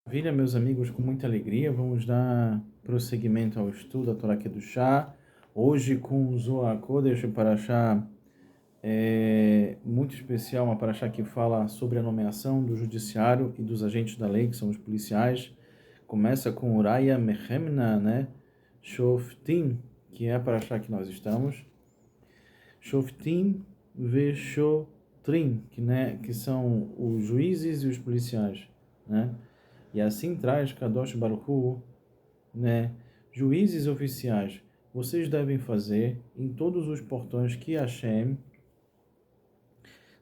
Maravilha, meus amigos, com muita alegria, vamos dar prosseguimento ao estudo da Torá Kedushá, hoje com o Zohar Kodesh, Parashá muito especial, uma Parashá que fala sobre a nomeação do judiciário e dos agentes da lei, que são os policiais. Começa com Uraya Mechemna, né? Shoftim, que é a Parashá que nós estamos. Shoftim Veshotrim, que são os juízes e os policiais, né? E assim traz Kadosh Baruch Hu, né? Juízes oficiais, vocês devem fazer em todos os portões que Hashem,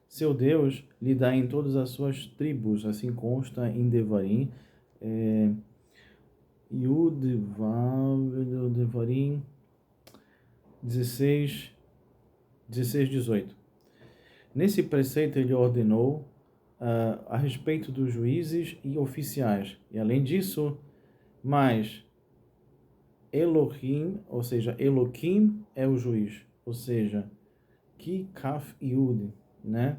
seu Deus, lhe dá em todas as suas tribos, assim consta em Devarim, Yud Vav Devarim 16, 18. Nesse preceito ele ordenou a respeito dos juízes e oficiais. E além disso, mais Elohim, ou seja, Elohim é o juiz, ou seja, Ki Kaf Yud, né?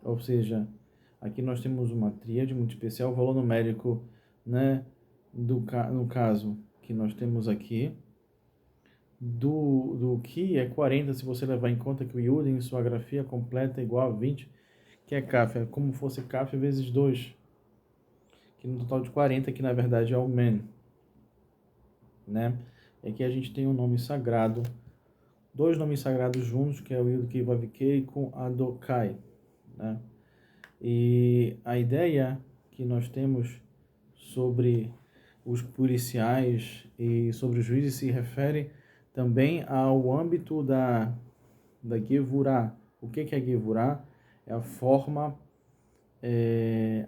Ou seja, aqui nós temos uma tríade muito especial, o valor numérico, né, no caso que nós temos aqui, do Ki é 40, se você levar em conta que o Yud em sua grafia completa é igual a 20, que é Kaf, é como fosse Kaf vezes 2, que no total de 40, que na verdade é o Men, né? E aqui a gente tem um nome sagrado, dois nomes sagrados juntos, que é o Yud-Kei Vav-Kei com Adokai, né? E a ideia que nós temos sobre os policiais e sobre os juízes se refere também ao âmbito da Gevurah. O que é Gevurah? É a forma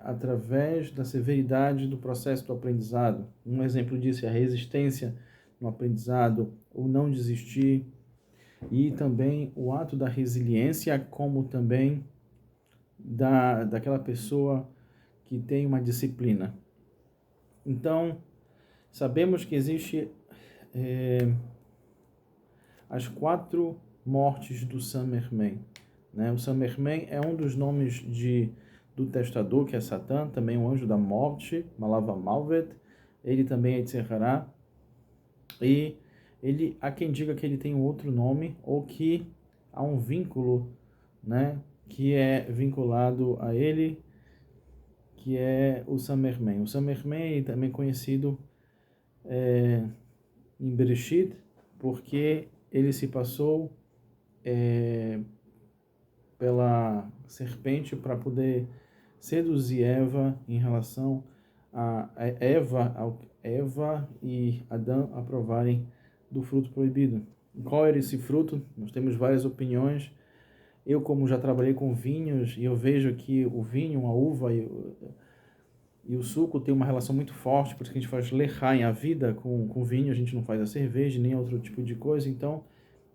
através da severidade do processo do aprendizado. Um exemplo disso é a resistência no aprendizado, o não desistir, e também o ato da resiliência, como também daquela pessoa que tem uma disciplina. Então, sabemos que existe as 4 mortes do Samerman, né? O Samerman é um dos nomes do testador, que é Satã, também o anjo da morte, Malava Malvet. Ele também é Itzerará. E há quem diga que ele tem um outro nome, ou que há um vínculo, né, que é vinculado a ele, que é o Samerman. O Samerman é também conhecido em Bereshit, porque ele se passou pela serpente para poder seduzir Eva em relação a Eva e Adão aprovarem do fruto proibido. Qual era esse fruto? Nós temos várias opiniões. Eu, como já trabalhei com vinhos, e eu vejo que o vinho, a uva e o suco tem uma relação muito forte, por isso que a gente faz lechaim, a vida com vinho, a gente não faz a cerveja, nem outro tipo de coisa. Então,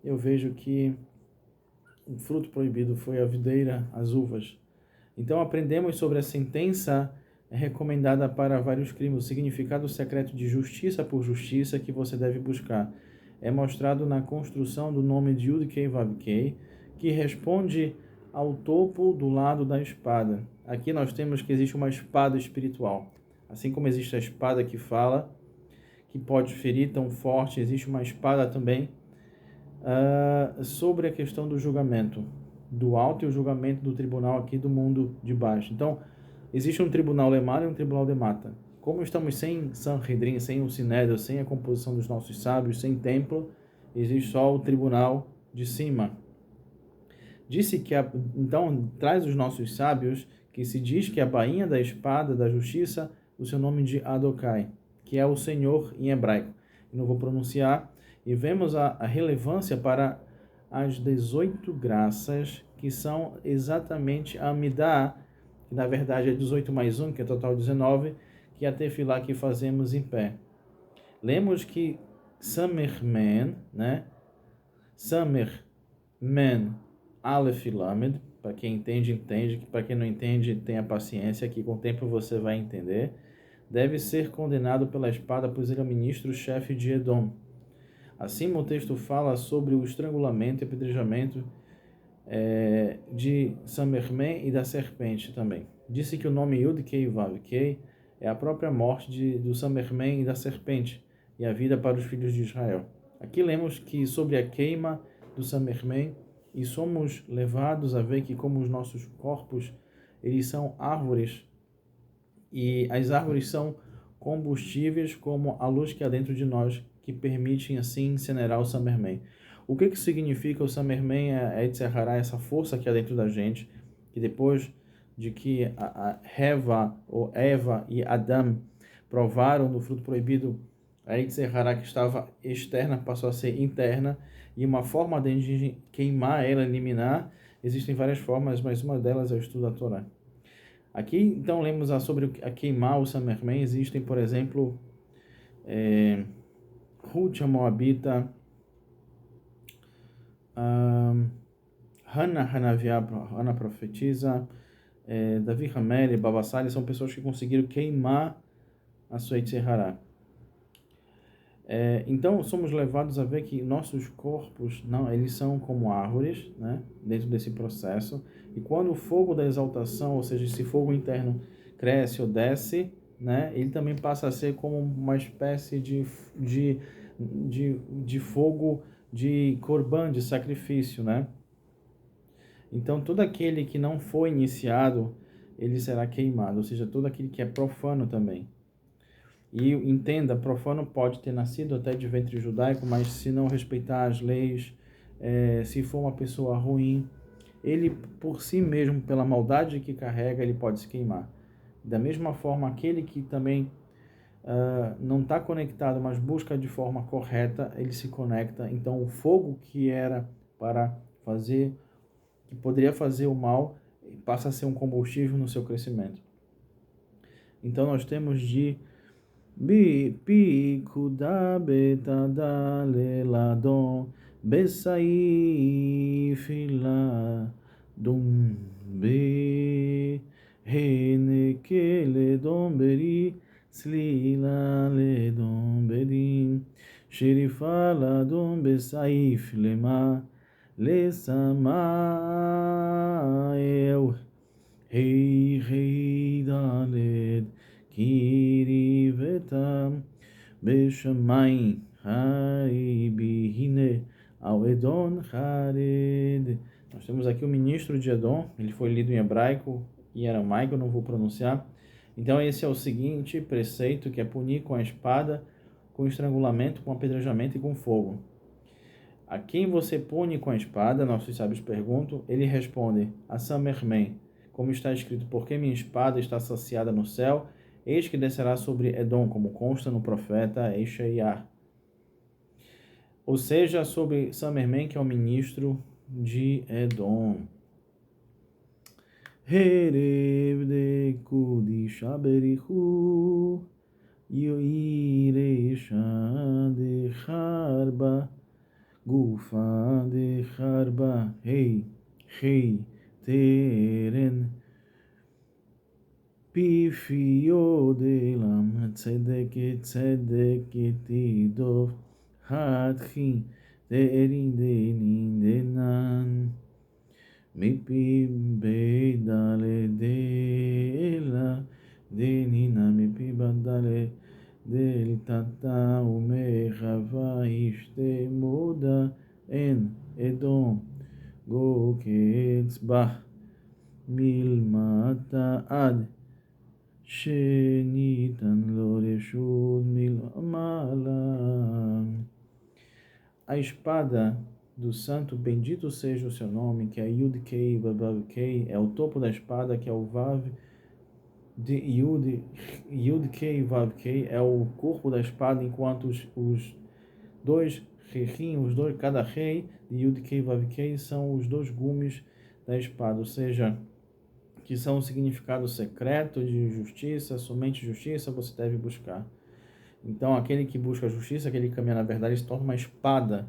eu vejo que o fruto proibido foi a videira, as uvas. Então, aprendemos sobre a sentença recomendada para vários crimes, o significado secreto de justiça por justiça que você deve buscar. É mostrado na construção do nome de Yud-Kei Vav-Kei, que responde ao topo do lado da espada. Aqui nós temos que existe uma espada espiritual. Assim como existe a espada que fala, que pode ferir tão forte, existe uma espada também sobre a questão do julgamento do alto e o julgamento do tribunal aqui do mundo de baixo. Então, existe um tribunal Lemar e um tribunal de Mata. Como estamos sem Sanhedrin, sem o Sinédrio, sem a composição dos nossos sábios, sem templo, existe só o tribunal de cima. Disse que, então, traz os nossos sábios que se diz que a bainha da espada da justiça, o seu nome de Adokai, que é o Senhor em hebraico. Eu não vou pronunciar. E vemos a relevância para as 18 graças, que são exatamente a Amidah, que na verdade é 18 mais 1, que é total 19, que é a tefilá que fazemos em pé. Lemos que Samerman, né? Samerman Aleph Lamed, para quem entende, entende, para quem não entende, tenha paciência, que com o tempo você vai entender, deve ser condenado pela espada, pois ele é o ministro-chefe de Edom. Acima o texto fala sobre o estrangulamento e apedrejamento de Samerman e da serpente também. Disse que o nome Yud-Kei Vav-Kei é a própria morte do Samermen e da serpente, e a vida para os filhos de Israel. Aqui lemos que sobre a queima do Samermen, e somos levados a ver que como os nossos corpos, eles são árvores, e as árvores são combustíveis como a luz que há dentro de nós, que permitem assim incinerar o Samermen. O que significa o Samermen? É Yetzirah, essa força que há dentro da gente, que depois de que a Eva, ou Eva e Adão provaram do fruto proibido, a Yetzirah que estava externa passou a ser interna, e uma forma de queimar ela, eliminar, existem várias formas, mas uma delas é o estudo da Torá. Aqui, então, lemos sobre a queimar o Samermen. Existem, por exemplo, Ruth, a Moabita, Hannah, Hannah profetiza, Davi Hamel e Babassali são pessoas que conseguiram queimar a sua Yetzirah. Então, somos levados a ver que nossos corpos, não, eles são como árvores, né, dentro desse processo. E quando o fogo da exaltação, ou seja, esse fogo interno cresce ou desce, né, ele também passa a ser como uma espécie de fogo de corban, de sacrifício, né? Então, todo aquele que não foi iniciado, ele será queimado, ou seja, todo aquele que é profano também. E entenda, profano pode ter nascido até de ventre judaico, mas se não respeitar as leis, se for uma pessoa ruim, ele por si mesmo, pela maldade que carrega, ele pode se queimar. Da mesma forma, aquele que também não está conectado, mas busca de forma correta, ele se conecta. Então, o fogo que era para fazer, que poderia fazer o mal, passa a ser um combustível no seu crescimento. Então, nós temos de Bikuda betada leladon besaifila dum be heneke ledon beri slila ledon berim sherifa ladon besaif lema lesama eu hei daled Kirivetam Beshamai Hai Bihine ao Edom Hared. Nós temos aqui o ministro de Edom, ele foi lido em hebraico e aramaico, eu não vou pronunciar. Então esse é o seguinte preceito, que é punir com a espada, com estrangulamento, com apedrejamento e com fogo. A quem você pune com a espada, nossos sábios perguntam, ele responde, a Samermen, como está escrito, porque minha espada está saciada no céu, eis que descerá sobre Edom, como consta no profeta Eshaiah. Ou seja, sobre Samermen, que é o ministro de Edom. Herev de Kudisha Berihu, Yoiresha de Harba, Gufa de Harba, Hei, Teren, Pifio de lam tzedeket idov hatchi derin denan mipi bedale dela denina mipi badale del tata umechava ishte moda en edom goketzbah milmata ad a espada do santo, bendito seja o seu nome, que é Yud-Kei, Vav-Kei, é o topo da espada, que é o Vav de Yud-Kei, Vav-Kei, é o corpo da espada, enquanto os dois reirinhos, cada rei de Yud-Kei, Vav-Kei são os dois gumes da espada, ou seja, que são o significado secreto de justiça, somente justiça você deve buscar. Então, aquele que busca a justiça, aquele que caminha na verdade, se torna uma espada.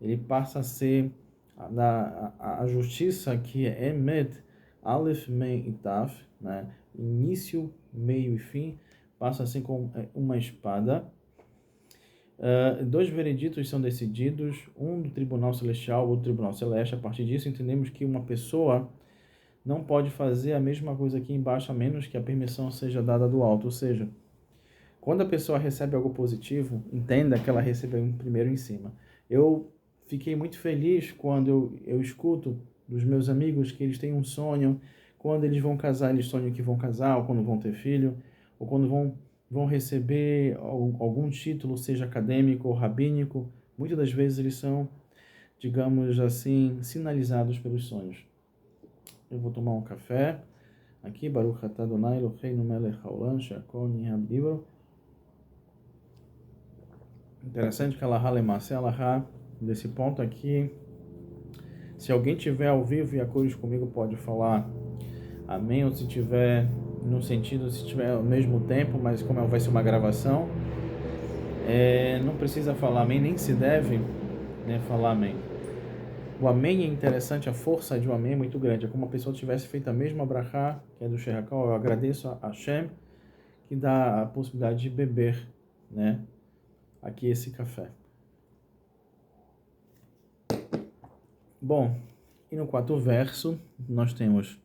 Ele passa a ser a justiça, que é Emet, Aleph, Mem e Taf, né? Início, meio e fim, passa a ser como uma espada. Dois vereditos são decididos, um do tribunal celestial, outro do tribunal celeste. A partir disso, entendemos que uma pessoa não pode fazer a mesma coisa aqui embaixo, a menos que a permissão seja dada do alto. Ou seja, quando a pessoa recebe algo positivo, entenda que ela recebeu primeiro em cima. Eu fiquei muito feliz quando eu escuto dos meus amigos que eles têm um sonho, quando eles vão casar, eles sonham que vão casar, ou quando vão ter filho, ou quando vão receber algum título, seja acadêmico ou rabínico. Muitas das vezes eles são, digamos assim, sinalizados pelos sonhos. Eu vou tomar um café. Aqui, Baruch atah Adonai Eloheinu melech haolam she'akol nihya b'dibro. Interessante que a Alahá Lemassa, a Alahá, desse ponto aqui, se alguém tiver ao vivo e a cores comigo pode falar amém, ou se tiver no sentido, se tiver ao mesmo tempo, mas como vai ser uma gravação, não precisa falar amém, nem se deve, né, falar amém. O amém é interessante, a força de um amém é muito grande, é como a pessoa tivesse feito a mesma brachá, que é do Sherakal. Eu agradeço a Hashem, que dá a possibilidade de beber, né, aqui esse café. Bom, e no quarto verso, nós temos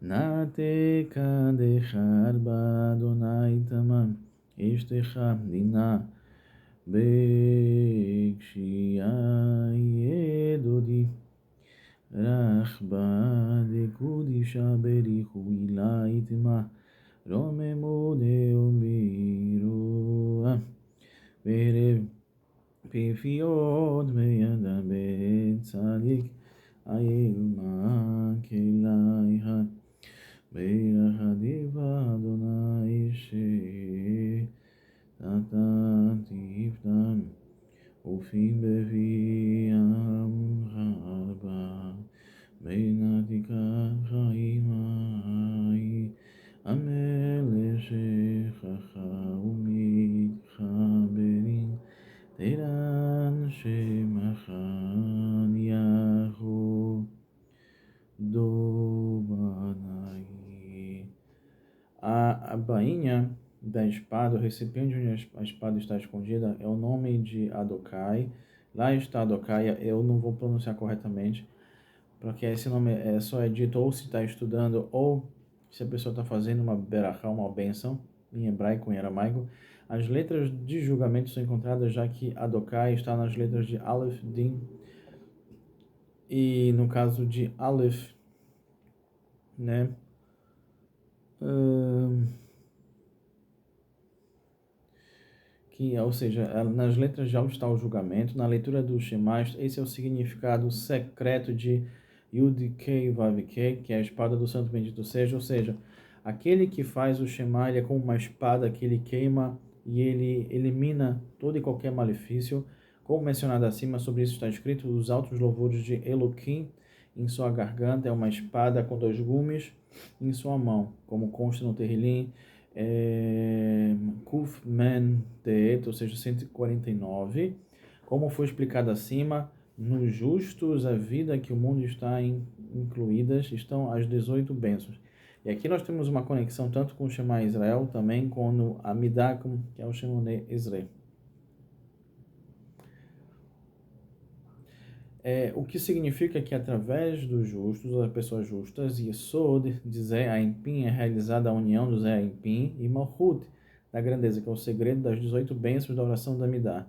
Nate kadechar badonai tamam estecha dina bekshia yedodi rachba de kudisha berichu ilaitma romemu deumbiru berev pifiot beyada betzadik ayilma kelaiha Beirach Adiva Adonai She'atan Tiftan Ufim Bevi Amraba Beinatika Chaimai Amel Shechacha Umidcha Berin Teran Shemachan Yahu Dobanai. A bainha da espada, o recipiente onde a espada está escondida, é o nome de Adokai. Lá está Adokai, eu não vou pronunciar corretamente, porque esse nome só é dito ou se está estudando, ou se a pessoa está fazendo uma berachá, uma bênção, em hebraico, em aramaico. As letras de julgamento são encontradas, já que Adokai está nas letras de Aleph, Din, e no caso de Aleph, né? Ou seja, nas letras de Aleph está o julgamento, na leitura do Shema, esse é o significado secreto de Yud Kei Vav Kei, que é a espada do Santo Bendito seja, ou seja, aquele que faz o Shema, ele é como uma espada que ele queima e ele elimina todo e qualquer malefício. Como mencionado acima, sobre isso está escrito: os altos louvores de Elohim em sua garganta, é uma espada com 2 gumes em sua mão, como consta no Terrilim, Kuf Men Teet, ou seja, 149. Como foi explicado acima, nos justos, a vida que o mundo está incluídas, estão as 18 bênçãos. E aqui nós temos uma conexão tanto com o Shema Israel, também com a Midakum, que é o Shemone Israel. O que significa que através dos justos, das pessoas justas, Yesod, de Zé Aimpim, é realizada a união do Zé Aimpim e Malchut, da grandeza, que é o segredo das 18 bênçãos da oração da Midá.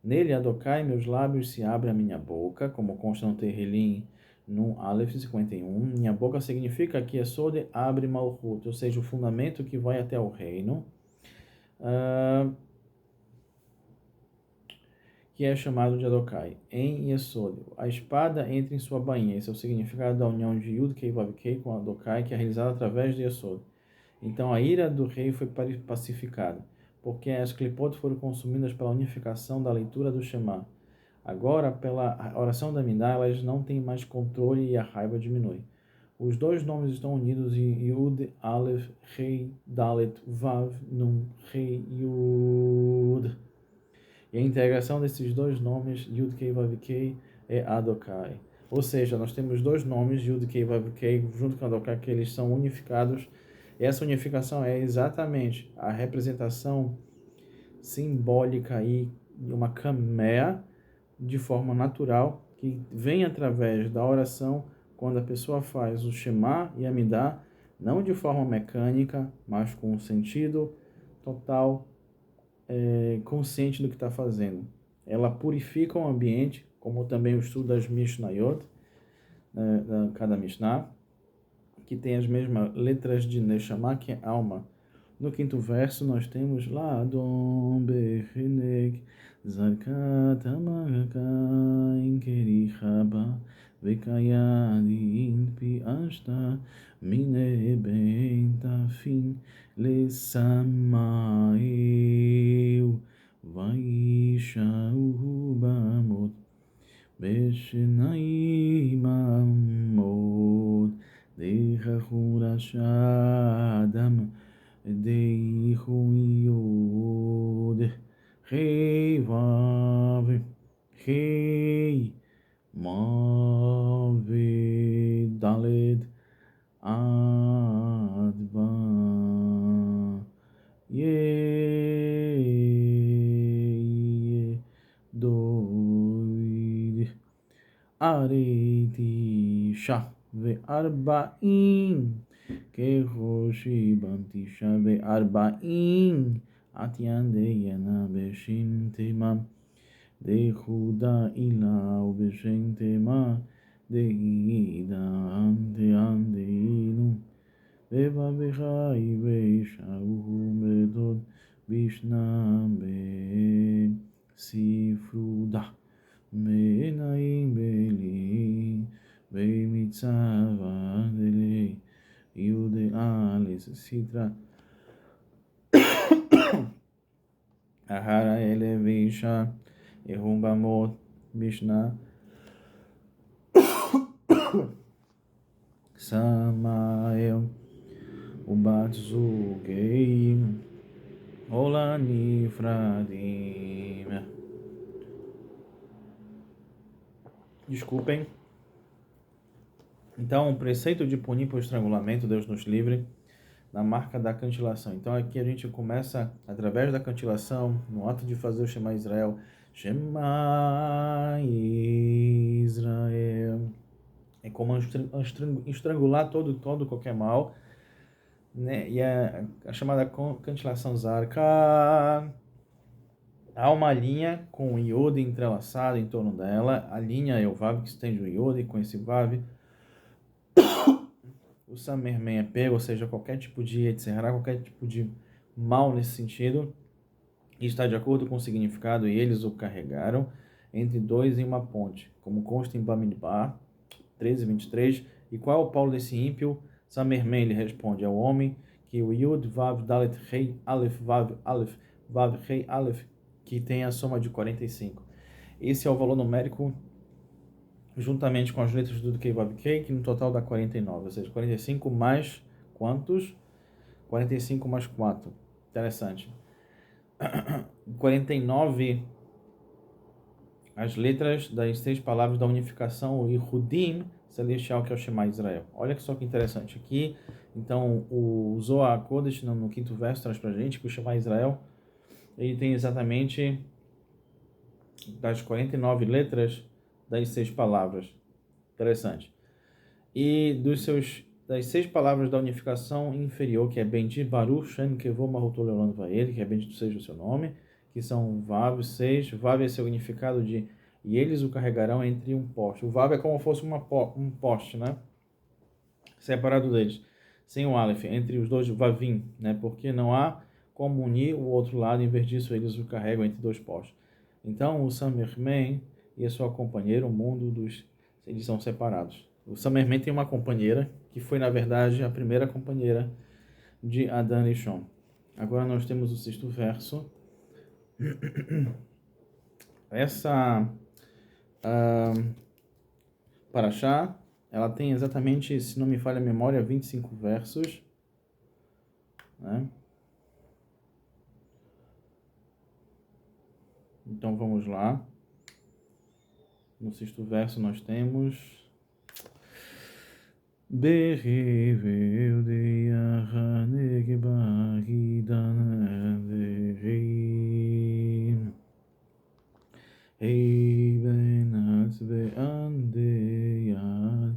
Nele, Adokai, meus lábios se abre a minha boca, como consta no Terrilim, no Aleph 51. Minha boca significa que Yesod abre Malchut, ou seja, o fundamento que vai até o reino. Que é chamado de Adokai, em Yesod. A espada entra em sua bainha. Esse é o significado da união de Yud Kei Vav Kei com Adokai, que é realizada através de Yesod. Então a ira do rei foi pacificada, porque as clipot foram consumidas pela unificação da leitura do Shema. Agora, pela oração da Midá, elas não têm mais controle e a raiva diminui. Os 2 nomes estão unidos em Yud, Aleph, Rei, Dalet, Vav, Nun, Rei, Yud. E a integração desses 2 nomes, Yud Kei Vav Kei, é Adokai. Ou seja, nós temos 2 nomes, Yud Kei Vav Kei, junto com Adokai, que eles são unificados. E essa unificação é exatamente a representação simbólica e uma kamea de forma natural, que vem através da oração quando a pessoa faz o Shema e Amidá, não de forma mecânica, mas com um sentido total, consciente do que está fazendo. Ela purifica o ambiente, como também o estudo das Mishnayot, cada Mishnah, que tem as mesmas letras de Neshama, que é alma. No quinto verso nós temos lá Adon Bechinek Zarkat Amakain Kerichaba Vekayadin Pi Ashta Mine Bentafin Lesamaeu Vaishau Bamot Beshenaim Amod Dechachura Shadam Deihu Yod Hei Vav Hei Mave Daled Adva Ye Doid Areti Shah Ve Arba'in כראשי בתשעה וארבעים עתיין דיינה בשם תימה דחודה אילה ובשם תימה דעידה דען דהינו ובחי וישעו בדוד בשנם בספרודה מעיניים בלי במצווה דלי Yude Alis Sitra Ahara Elevisha Ehumbamot Mishnah Samael Ubatsugeim Olanifradim. Desculpem. Então, o preceito de punir por estrangulamento, Deus nos livre, na marca da cantilação. Então, aqui a gente começa, através da cantilação, no ato de fazer o Shema Israel. Shema Israel. É como estrangular todo qualquer mal, né? E a chamada cantilação Zarka. Há uma linha com o Yod entrelaçado em torno dela. A linha é o Vav que estende o Yod, e com esse Vav o Samermen é pego, ou seja, qualquer tipo de etc., qualquer tipo de mal nesse sentido, e está de acordo com o significado, e eles o carregaram entre dois em uma ponte, como consta em Bamidbar 13:23. E qual é o Paulo desse ímpio? Samermen, ele responde, é o homem que o Yud Vav Dalet Rei Aleph Vav Rei Aleph, que tem a soma de 45. Esse é o valor numérico juntamente com as letras do Kei Vav Kei, que no total dá 49, ou seja, 45 mais quantos? 45 mais 4. Interessante. 49 as letras das 6 palavras da unificação, o Yehudim celestial, que é o Shema Israel. Olha só que interessante aqui. Então, o Zohar Kodesh, no quinto verso, traz pra gente que o Shema Israel, ele tem exatamente das 49 letras das 6 palavras. Interessante. E das 6 palavras da unificação inferior, que é Bendito Baruch Shem Kevô Mahuto Leolam Vaed, que é bendito seja o seu nome, que são Vav 6. Vav é o significado de e eles o carregarão entre um poste. O Vav é como se fosse um poste, né? Separado deles. Sem o Aleph, entre os dois Vavim, né? Porque não há como unir o outro lado, em vez disso eles o carregam entre dois postes. Então o Samermen e a sua companheira, o mundo eles são separados. O Samermen tem uma companheira, que foi na verdade a primeira companheira de Adão e Shon. Agora nós temos o 6º verso. Essa Parashá, ela tem exatamente, se não me falha a memória, 25 versos, né? Então vamos lá. No 6º verso nós temos Berreveu de Ahaneg Bahidan Verreim Ei Benas Beandeyad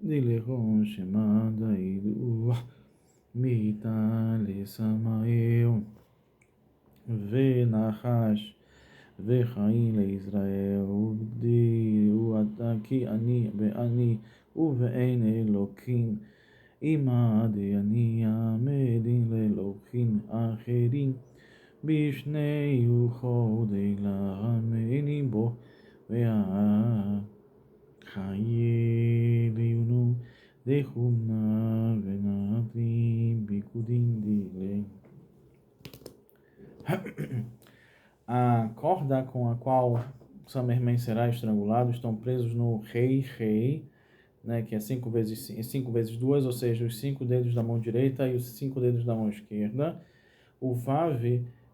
Dilechon Shemada Idu Mita Samael Venahash Vechaim Israel Ugdi Uataki Ani Be'ani Uve'en Elokim Imadi Ani Amedin Lelokim Acherim Bishnei Uchodei La'amenim Bo Ve'ah Chaye Leunu Dechumna Venatrim Bikudim Dile. A corda com a qual Samermen será estrangulado estão presos no rei, né, que é 5 vezes 2, ou seja, os 5 dedos da mão direita e os 5 dedos da mão esquerda. O Vav,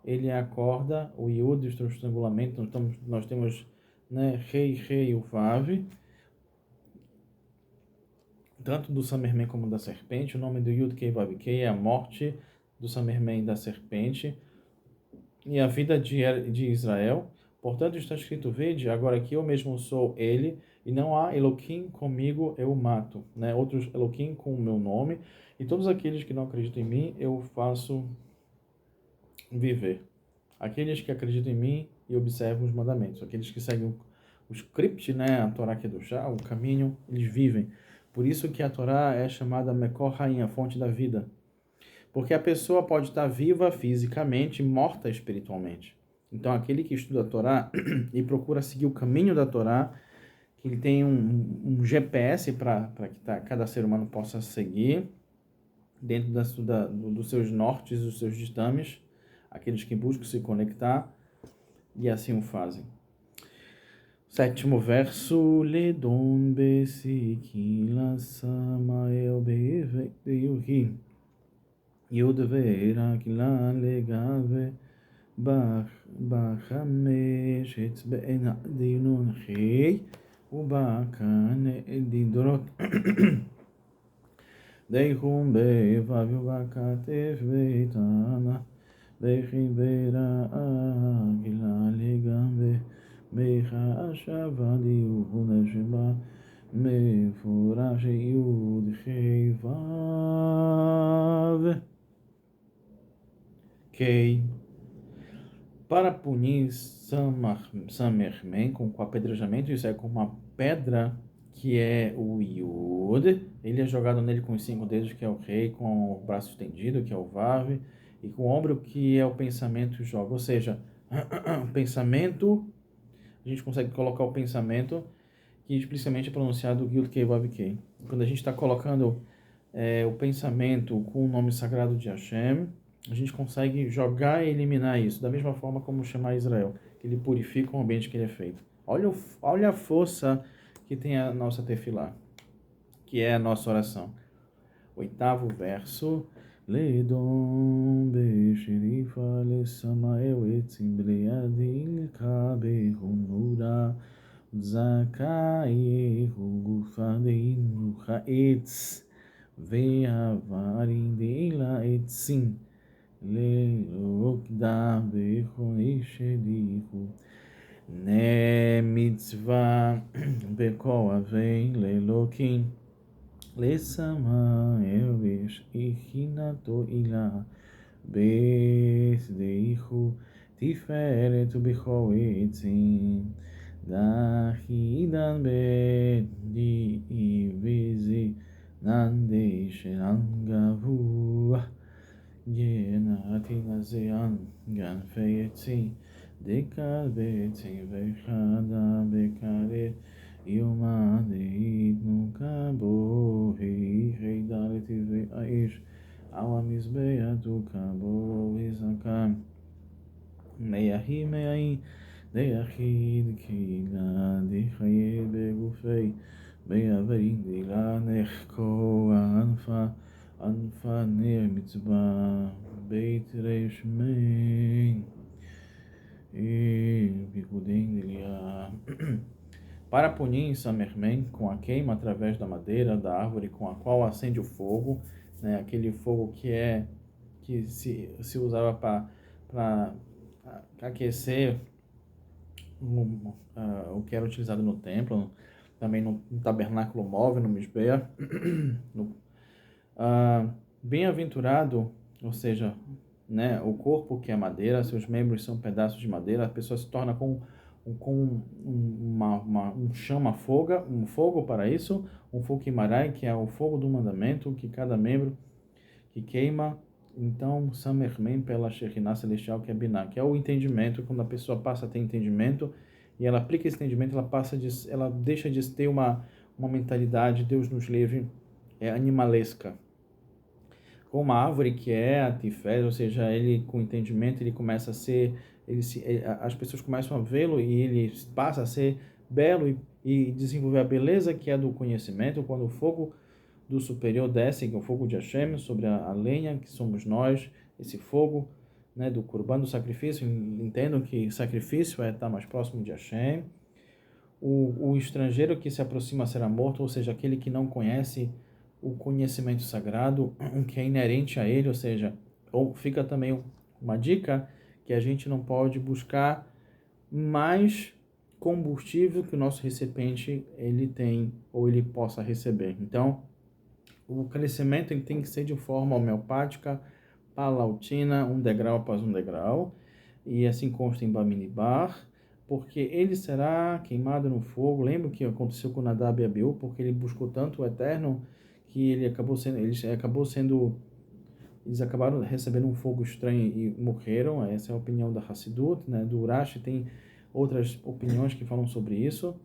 ele é a corda, o Yud, o estrangulamento, nós temos, né, rei e o Vav, tanto do Samermen como da serpente. O nome do Yud Kei Vav Kei é a morte do Samermen da serpente e a vida de Israel. Portanto, está escrito: vede, agora que eu mesmo sou ele, e não há Eloquim comigo, eu mato, né? Outros Eloquim com o meu nome, e todos aqueles que não acreditam em mim, eu faço viver. Aqueles que acreditam em mim e observam os mandamentos, aqueles que seguem o script, né? A Torá Kedoshá, o caminho, eles vivem. Por isso que a Torá é chamada Mekor Haim, a fonte da vida. Porque a pessoa pode estar viva fisicamente, morta espiritualmente. Então, aquele que estuda a Torá e procura seguir o caminho da Torá, que ele tem um GPS para que cada ser humano possa seguir, dentro dos seus nortes, dos seus ditames, aqueles que buscam se conectar, e assim o fazem. 7º verso: Ledon besikila samael beveiuhi Yud ve'era kilan legave Bachamesh etzbe'en dinun chei Ubakan dindrot Deichum be'evav ubakatef ve'itana Bechivera kilan legave Becha ashavadi uhunasheba Mefurash Yud chei vav para punir Samermen com o apedrejamento, isso é com uma pedra que é o Yud, ele é jogado nele com os 5 dedos, que é o rei, com o braço estendido, que é o Vav, e com o ombro, que é o pensamento, joga. Ou seja, o pensamento, a gente consegue colocar o pensamento que explicitamente é pronunciado Yud Kei Vav Kei. Quando a gente está colocando o pensamento com o nome sagrado de Hashem, a gente consegue jogar e eliminar isso, da mesma forma como chamar Israel, que ele purifica o ambiente que ele é feito. Olha a força que tem a nossa tefilá, que é a nossa oração. 8º verso: Ledom besherifa lesamael etzim bleadil kabehunura zakayehu gufadeinu chaetz ve'avarim deila etzim Leokda bechonishedichu Ne mitzvah beko avei lelokim Lesama elvish ichinato ila Besdeichu tiferet ubecho etzim Dahidan bedi ivezi Nande shelangavu Yenati nazean gan feyetzi dekal betzi vechada bekaret yoma deitnu kabo heidaleti ve'aish awamizbeatu kabo vizakam meyahi meyahi deyachid kila dechaye begufei meyavein dilanechko anfa Anfaner mitzvah beit reishmei e bikudem delia. Para punir Samermen com a queima através da madeira da árvore com a qual acende o fogo, né, aquele fogo que se usava para aquecer o que era utilizado no templo, também no tabernáculo móvel, no Mizbeach. Bem-aventurado, ou seja, né, o corpo que é madeira, seus membros são pedaços de madeira, a pessoa se torna um chama-fogo, um fogo para isso, um fogo Kimarai, que é o fogo do mandamento, que cada membro que queima. Então, Samermen pela Shekhinah celestial, que é Binah, que é o entendimento. Quando a pessoa passa a ter entendimento e ela aplica esse entendimento, ela deixa de ter uma mentalidade, Deus nos livre, animalesca. Com uma árvore que é a tifés, ou seja, ele com entendimento, ele começa a ser, as pessoas começam a vê-lo e ele passa a ser belo e desenvolver a beleza que é do conhecimento. Quando o fogo do superior desce, que é o fogo de Hashem, sobre a lenha, que somos nós, esse fogo, né, do Corban, do sacrifício. Entendam que sacrifício é estar mais próximo de Hashem. O estrangeiro que se aproxima será morto, ou seja, aquele que não conhece o conhecimento sagrado, que é inerente a ele, ou seja, ou fica também uma dica que a gente não pode buscar mais combustível que o nosso recipiente ele tem ou ele possa receber. Então, o crescimento tem que ser de forma homeopática, palautina, um degrau após um degrau, e assim consta em Bamidbar, porque ele será queimado no fogo. Lembra o que aconteceu com Nadab e Abiú, porque ele buscou tanto o Eterno que eles acabaram recebendo um fogo estranho e morreram. Essa é a opinião da Hassidut, né? Do Urashi tem outras opiniões que falam sobre isso.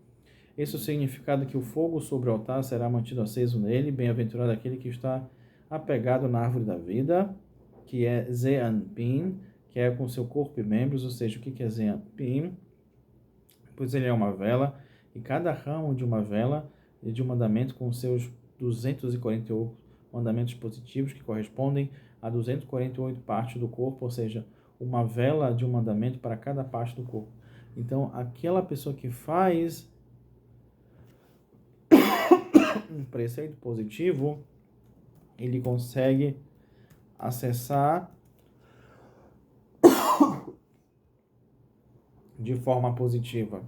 Esse é o significado que o fogo sobre o altar será mantido aceso nele. Bem-aventurado aquele que está apegado na árvore da vida, que é Zeanpin, que é com seu corpo e membros. Ou seja, o que é Zeanpin? Pois ele é uma vela, e cada ramo de uma vela é de um mandamento com seus 248 mandamentos positivos, que correspondem a 248 partes do corpo, ou seja, uma vela de um mandamento para cada parte do corpo. Então, aquela pessoa que faz um preceito positivo, ele consegue acessar de forma positiva.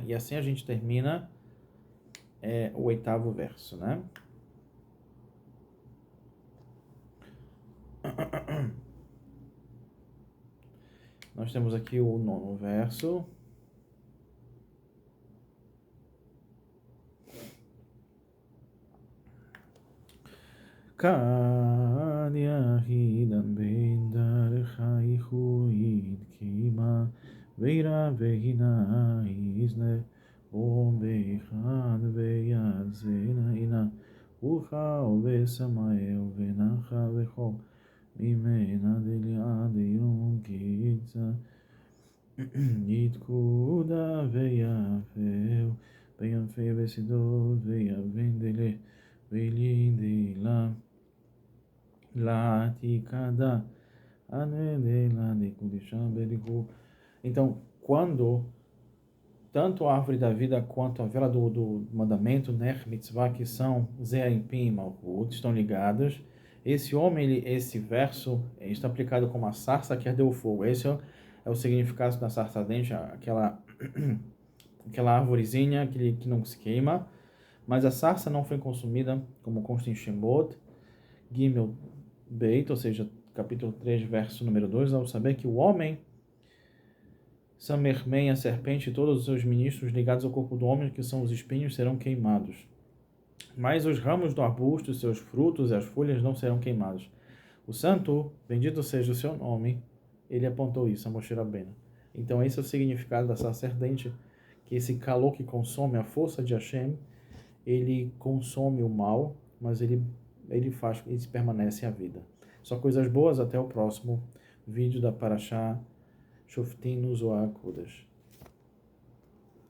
E assim a gente termina o 8º verso, né? Nós temos aqui o 9º verso. Kad yahidan ben darecha yichuid kima veira vehina izne om bechad veyad zena ina ucha uvesamael venacha vechom mimena deliad yom kitza yitkuda veyafeu veyafeu vesidot veyavendele velindela Latikada Anedela de Kudisham Berihu. Então, quando tanto a árvore da vida quanto a vela do mandamento, Ner Mitzvah, que são Zeaimpim e Malchut, estão ligadas, esse verso está aplicado como a sarça que ardeu o fogo. Esse é o significado da sarça ardente, aquela árvorezinha que não se queima, mas a sarça não foi consumida, como consta em Shemot, Gimel Beit, ou seja, capítulo 3, verso número 2, ao saber que o homem, Samermen, a serpente, e todos os seus ministros ligados ao corpo do homem, que são os espinhos, serão queimados. Mas os ramos do arbusto, seus frutos e as folhas não serão queimados. O santo, bendito seja o seu nome, ele apontou isso a Moshe Rabbeinu. Então esse é o significado da sarça ardente, que esse calor que consome a força de Hashem, ele consome o mal, mas ele permanece a vida. Só coisas boas, até o próximo vídeo da Parashá Shoftim no Zohar Kodesh.